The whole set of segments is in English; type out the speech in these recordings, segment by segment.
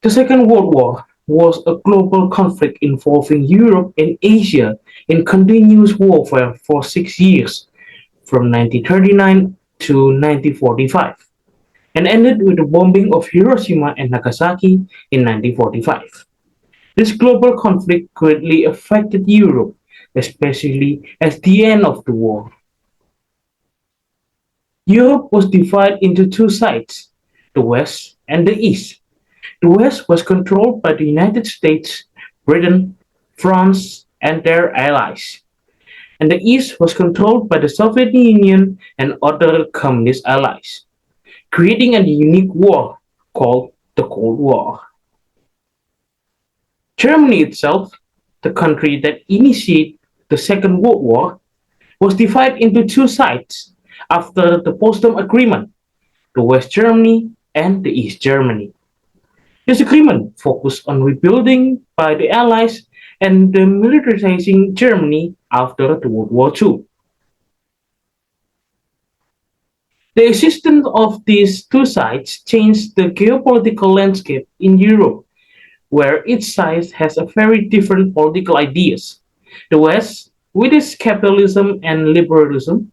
The Second World War was a global conflict involving Europe and Asia in continuous warfare for 6 years, from 1939 to 1945, and ended with the bombing of Hiroshima and Nagasaki in 1945. This global conflict greatly affected Europe, especially at the end of the war. Europe was divided into two sides, the West and the East. The West was controlled by the United States, Britain, France, and their allies, and the East was controlled by the Soviet Union and other communist allies, creating a unique war called the Cold War. Germany itself, the country that initiated the Second World War, was divided into two sides after the Potsdam Agreement, the West Germany and the East Germany. This agreement focused on rebuilding by the Allies and demilitarizing Germany after the World War II. The existence of these two sides changed the geopolitical landscape in Europe, where each side has a very different political ideas. The West, with its capitalism and liberalism,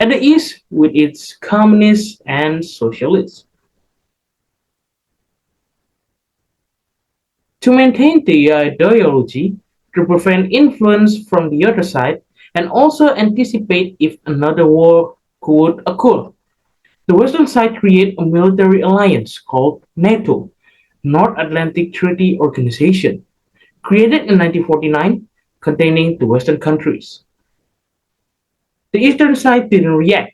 and the East, with its communists and socialists. To maintain the ideology, to prevent influence from the other side, and also anticipate if another war could occur, the Western side created a military alliance called NATO, North Atlantic Treaty Organization, created in 1949, containing the Western countries. The Eastern side didn't react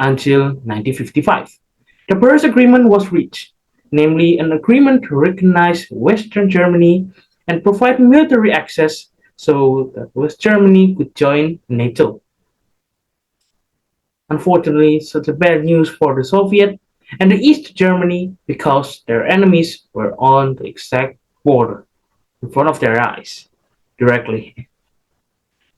until 1955. The Paris Agreement was reached, namely an agreement to recognize Western Germany and provide military access so that West Germany could join NATO. Unfortunately, such a bad news for the Soviet and the East Germany because their enemies were on the exact border in front of their eyes directly.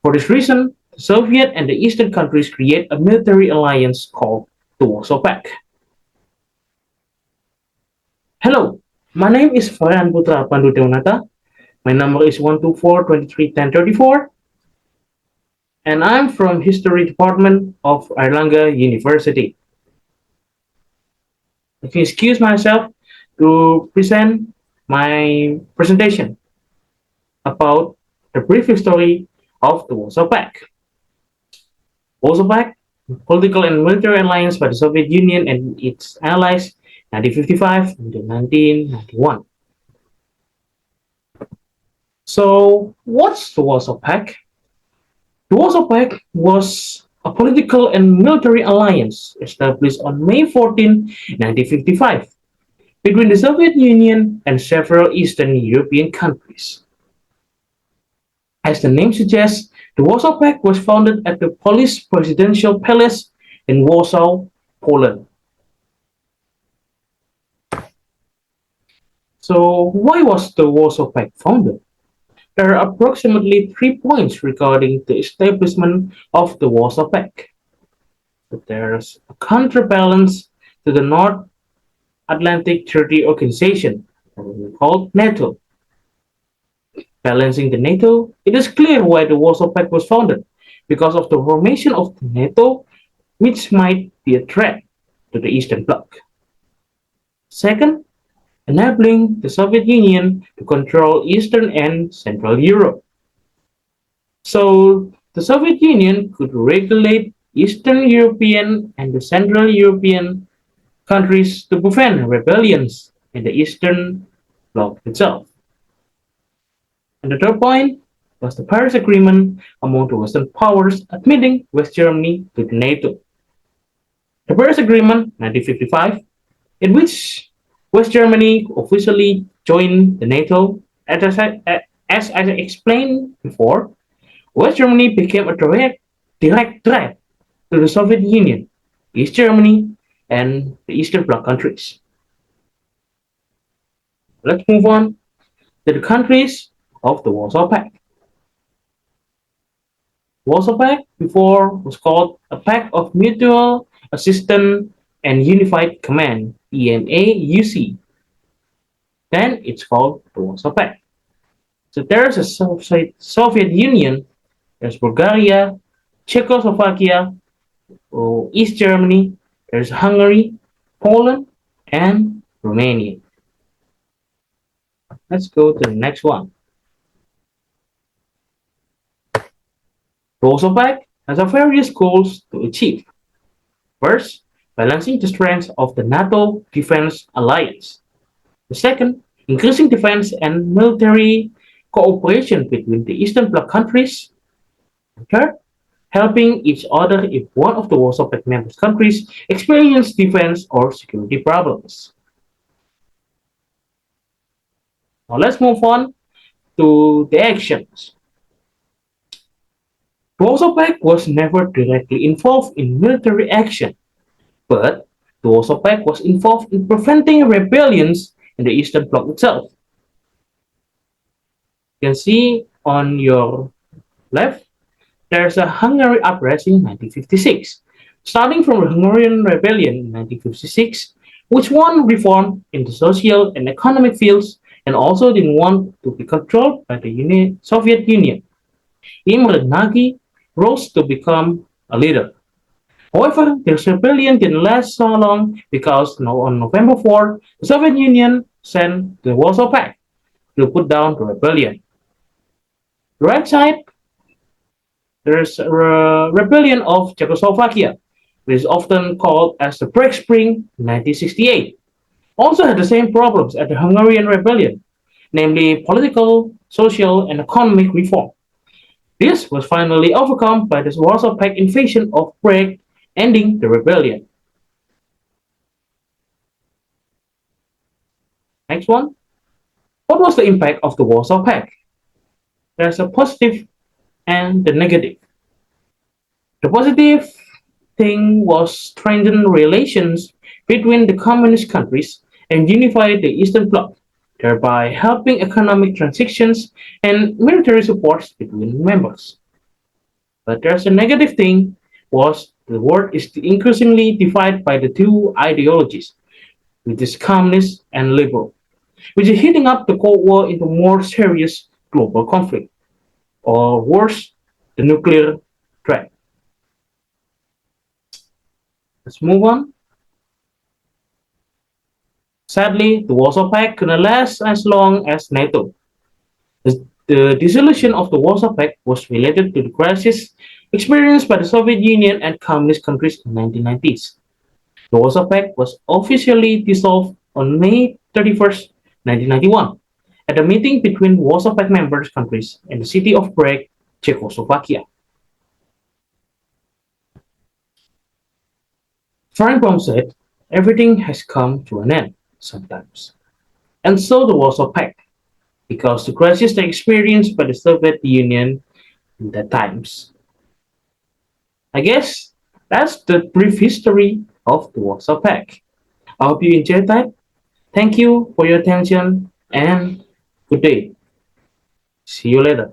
For this reason, the Soviet and the Eastern countries create a military alliance called the Warsaw Pact. Hello, my name is Freean Putra Pandudewanata. My number is 124-23-1034, and I'm from History Department of Airlangga University. Let me excuse myself to present my presentation about the brief history of the Warsaw Pact. Warsaw Pact, political and military alliance by the Soviet Union and its allies, 1955 to 1991. So, what's the Warsaw Pact? The Warsaw Pact was a political and military alliance established on May 14, 1955, between the Soviet Union and several Eastern European countries. As the name suggests, the Warsaw Pact was founded at the Polish Presidential Palace in Warsaw, Poland. So, why was the Warsaw Pact founded? There are approximately 3 points regarding the establishment of the Warsaw Pact. But there's a counterbalance to the North Atlantic Treaty Organization, called NATO. Balancing the NATO, it is clear why the Warsaw Pact was founded, because of the formation of the NATO, which might be a threat to the Eastern Bloc. Second, enabling the Soviet Union to control Eastern and Central Europe. So the Soviet Union could regulate Eastern European and the Central European countries to prevent rebellions in the Eastern Bloc itself. And the third point was the Paris Agreement among the Western powers admitting West Germany to the NATO. The Paris Agreement, 1955, in which West Germany officially joined the NATO. As I explained before, West Germany became a direct threat to the Soviet Union, East Germany, and the Eastern Bloc countries. Let's move on to the countries of the Warsaw Pact. Warsaw Pact before was called a Pact of Mutual Assistance and Unified Command, EMAUC. Then it's called the Warsaw Pact. So there's a Soviet Union, there's Bulgaria, Czechoslovakia, East Germany, there's Hungary, Poland, and Romania. Let's go to the next one. The Warsaw Pact has various goals to achieve. First, balancing the strengths of the NATO defense alliance. The second, increasing defense and military cooperation between the Eastern Bloc countries. And third, helping each other if one of the Warsaw Pact member countries experience defense or security problems. Now let's move on to the actions. The Warsaw Pact was never directly involved in military action, but the Warsaw Pact was involved in preventing rebellions in the Eastern Bloc itself. You can see on your left, there's a Hungary uprising in 1956. Starting from the Hungarian Rebellion in 1956, which won reform in the social and economic fields and also didn't want to be controlled by the Soviet Union. Imre Nagy rose to become a leader. However, this rebellion didn't last so long because on November 4, the Soviet Union sent the Warsaw Pact to put down the rebellion. The right side, there's a rebellion of Czechoslovakia, which is often called as the Prague Spring 1968. Also had the same problems as the Hungarian rebellion, namely political, social, and economic reform. This was finally overcome by the Warsaw Pact invasion of Prague, ending the rebellion. Next one. What was the impact of the Warsaw Pact? There's a positive and the negative. The positive thing was strengthen relations between the communist countries and unify the Eastern Bloc, thereby helping economic transactions and military supports between members. But there's a negative thing was the world is increasingly divided by the two ideologies, which is communist and liberal, which is heating up the Cold War into more serious global conflict, or worse, the nuclear threat. Let's move on. Sadly, the Warsaw Pact couldn't last as long as NATO. The dissolution of the Warsaw Pact was related to the crisis experienced by the Soviet Union and communist countries in the 1990s. The Warsaw Pact was officially dissolved on May 31st, 1991, at a meeting between Warsaw Pact member countries and the city of Prague, Czechoslovakia. Feinbaum said, everything has come to an end sometimes. And so the Warsaw Pact, because the crisis they experienced by the Soviet Union in that times. I guess that's the brief history of the Warsaw Pact. I hope you enjoyed that. Thank you for your attention and good day. See you later.